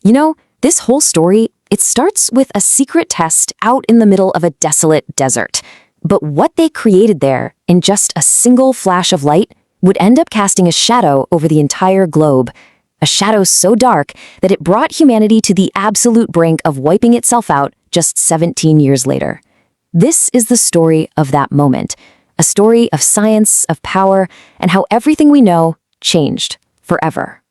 You know, this whole story, it starts with a secret test out in the middle of a desolate desert. But what they created there, in just a single flash of light, would end up casting a shadow over the entire globe. A shadow so dark that it brought humanity to the absolute brink of wiping itself out just 17 years later. This is the story of that moment, a story of science, of power, and how everything we know changed forever.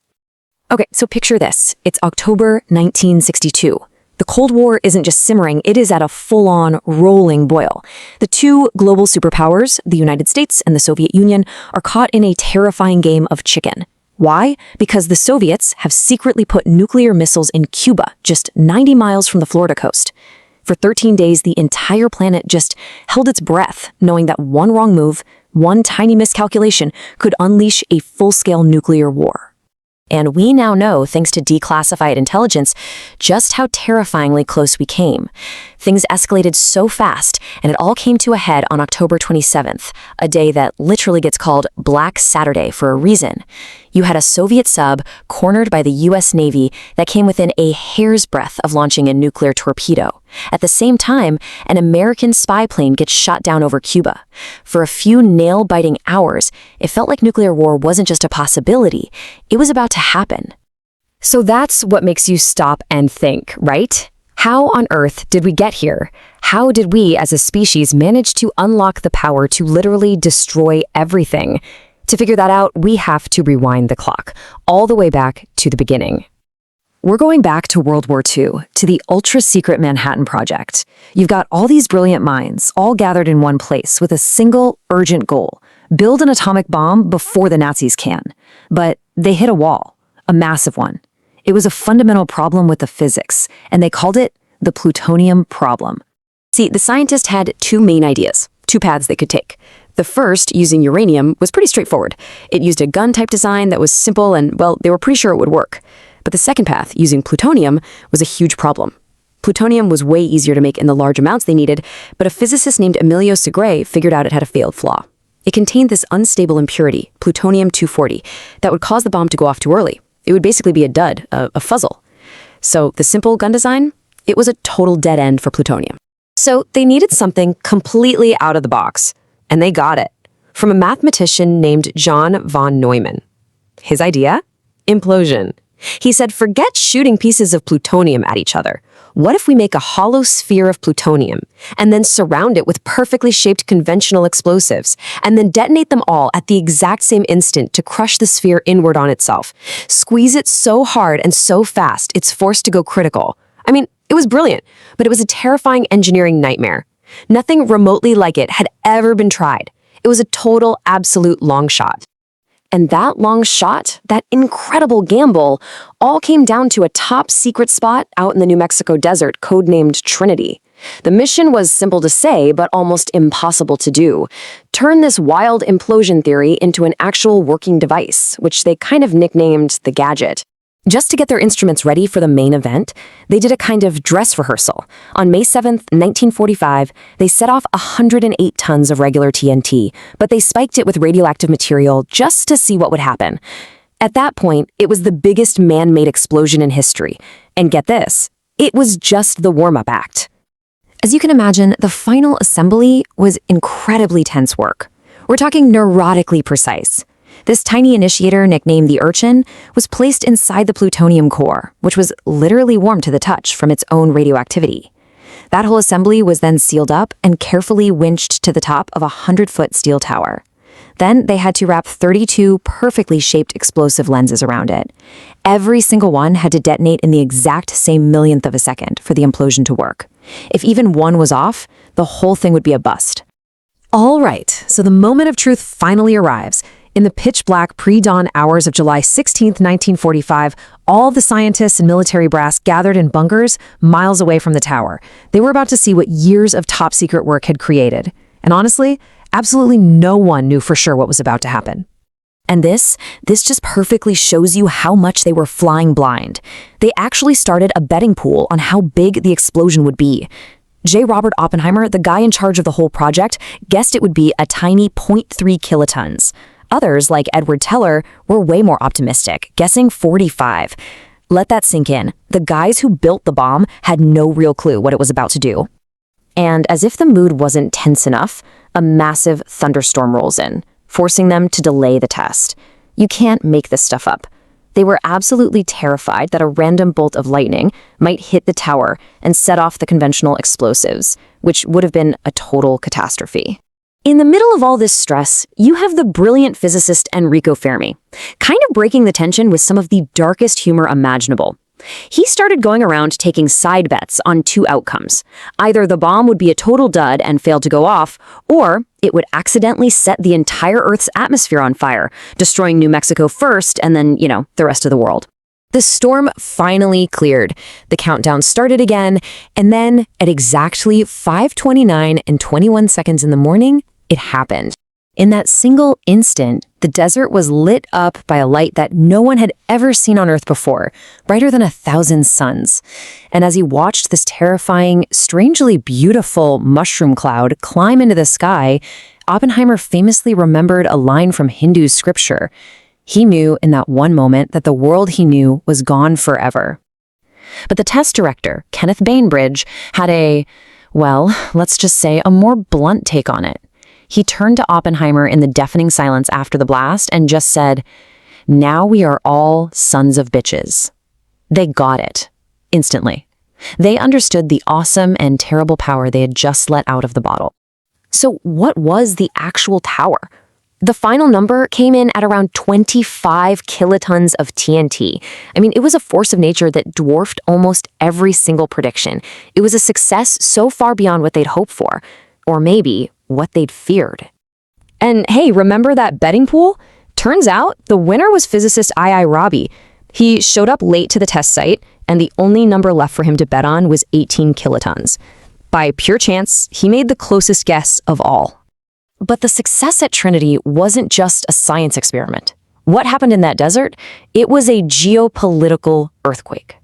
Okay, so picture this. It's October 1962. The Cold War isn't just simmering, it is at a full-on rolling boil. The two global superpowers, the United States and the Soviet Union, are caught in a terrifying game of chicken. Why? Because the Soviets have secretly put nuclear missiles in Cuba, just 90 miles from the Florida coast. For 13 days, the entire planet just held its breath, knowing that one wrong move, one tiny miscalculation, could unleash a full-scale nuclear war. And we now know, thanks to declassified intelligence, just how terrifyingly close we came. Things escalated so fast, and it all came to a head on October 27th, a day that literally gets called Black Saturday for a reason. You had a Soviet sub cornered by the US Navy that came within a hair's breadth of launching a nuclear torpedo. At the same time, an American spy plane gets shot down over Cuba. For a few nail-biting hours, it felt like nuclear war wasn't just a possibility, it was about to happen. So that's what makes you stop and think, right? How on earth did we get here? How did we as a species manage to unlock the power to literally destroy everything? To figure that out, we have to rewind the clock, all the way back to the beginning. We're going back to World War II, to the ultra-secret Manhattan Project. You've got all these brilliant minds, all gathered in one place with a single, urgent goal: build an atomic bomb before the Nazis can. But they hit a wall, a massive one. It was a fundamental problem with the physics, and they called it the plutonium problem. See, the scientists had two main ideas, two paths they could take. The first, using uranium, was pretty straightforward. It used a gun-type design that was simple and, well, they were pretty sure it would work. But the second path, using plutonium, was a huge problem. Plutonium was way easier to make in the large amounts they needed, but a physicist named Emilio Segre figured out it had a failed flaw. It contained this unstable impurity, plutonium-240, that would cause the bomb to go off too early. It would basically be a dud, a fuzzle. So the simple gun design, it was a total dead end for plutonium. So they needed something completely out of the box, and they got it from a mathematician named John von Neumann. His idea? Implosion. He said, forget shooting pieces of plutonium at each other. What if we make a hollow sphere of plutonium and then surround it with perfectly shaped conventional explosives and then detonate them all at the exact same instant to crush the sphere inward on itself? Squeeze it so hard and so fast it's forced to go critical. I mean, it was brilliant, but it was a terrifying engineering nightmare. Nothing remotely like it had ever been tried. It was a total, absolute long shot. And that long shot, that incredible gamble, all came down to a top secret spot out in the New Mexico desert codenamed Trinity. The mission was simple to say, but almost impossible to do. Turn this wild implosion theory into an actual working device, which they kind of nicknamed the Gadget. Just to get their instruments ready for the main event, they did a kind of dress rehearsal. On May 7th, 1945, they set off 108 tons of regular TNT, but they spiked it with radioactive material just to see what would happen. At that point, it was the biggest man-made explosion in history. And get this, it was just the warm-up act. As you can imagine, the final assembly was incredibly tense work. We're talking neurotically precise. This tiny initiator, nicknamed the Urchin, was placed inside the plutonium core, which was literally warm to the touch from its own radioactivity. That whole assembly was then sealed up and carefully winched to the top of a 100-foot steel tower. Then they had to wrap 32 perfectly shaped explosive lenses around it. Every single one had to detonate in the exact same millionth of a second for the implosion to work. If even one was off, the whole thing would be a bust. All right, so the moment of truth finally arrives. In the pitch-black pre-dawn hours of July 16, 1945, all the scientists and military brass gathered in bunkers miles away from the tower. They were about to see what years of top-secret work had created. And honestly, absolutely no one knew for sure what was about to happen. And this just perfectly shows you how much they were flying blind. They actually started a betting pool on how big the explosion would be. J. Robert Oppenheimer, the guy in charge of the whole project, guessed it would be a tiny 0.3 kilotons. Others, like Edward Teller, were way more optimistic, guessing 45. Let that sink in. The guys who built the bomb had no real clue what it was about to do. And as if the mood wasn't tense enough, a massive thunderstorm rolls in, forcing them to delay the test. You can't make this stuff up. They were absolutely terrified that a random bolt of lightning might hit the tower and set off the conventional explosives, which would have been a total catastrophe. In the middle of all this stress, you have the brilliant physicist Enrico Fermi, kind of breaking the tension with some of the darkest humor imaginable. He started going around taking side bets on two outcomes. Either the bomb would be a total dud and fail to go off, or it would accidentally set the entire Earth's atmosphere on fire, destroying New Mexico first and then, the rest of the world. The storm finally cleared. The countdown started again, and then at exactly 5:29 and 21 seconds in the morning, it happened. In that single instant, the desert was lit up by a light that no one had ever seen on Earth before, brighter than 1,000 suns. And as he watched this terrifying, strangely beautiful mushroom cloud climb into the sky, Oppenheimer famously remembered a line from Hindu scripture. He knew in that one moment that the world he knew was gone forever. But the test director, Kenneth Bainbridge, had let's just say a more blunt take on it. He turned to Oppenheimer in the deafening silence after the blast and just said, "Now we are all sons of bitches." They got it. Instantly. They understood the awesome and terrible power they had just let out of the bottle. So what was the actual tower? The final number came in at around 25 kilotons of TNT. It was a force of nature that dwarfed almost every single prediction. It was a success so far beyond what they'd hoped for. Or maybe what they'd feared. And hey, remember that betting pool? Turns out the winner was physicist II Rabi. He showed up late to the test site, and the only number left for him to bet on was 18 kilotons. By pure chance, he made the closest guess of all. But the success at Trinity wasn't just a science experiment. What happened in that desert? It was a geopolitical earthquake.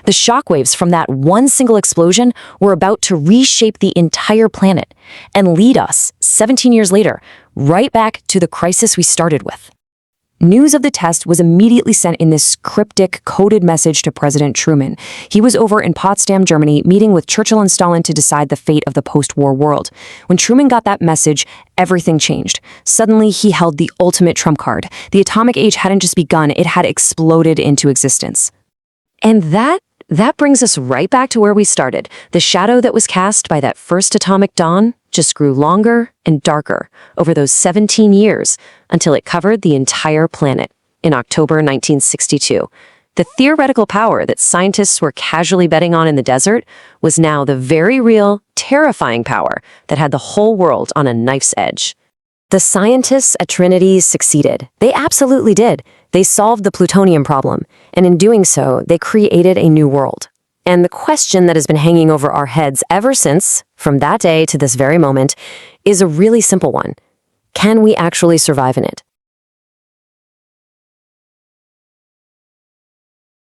The shockwaves from that one single explosion were about to reshape the entire planet and lead us, 17 years later, right back to the crisis we started with. News of the test was immediately sent in this cryptic, coded message to President Truman. He was over in Potsdam, Germany, meeting with Churchill and Stalin to decide the fate of the post-war world. When Truman got that message, everything changed. Suddenly, he held the ultimate trump card. The atomic age hadn't just begun, it had exploded into existence. And that brings us right back to where we started. The shadow that was cast by that first atomic dawn just grew longer and darker over those 17 years until it covered the entire planet in October 1962. The theoretical power that scientists were casually betting on in the desert was now the very real, terrifying power that had the whole world on a knife's edge. The scientists at Trinity succeeded. They absolutely did. They solved the plutonium problem, and in doing so, they created a new world. And the question that has been hanging over our heads ever since, from that day to this very moment, is a really simple one. Can we actually survive in it?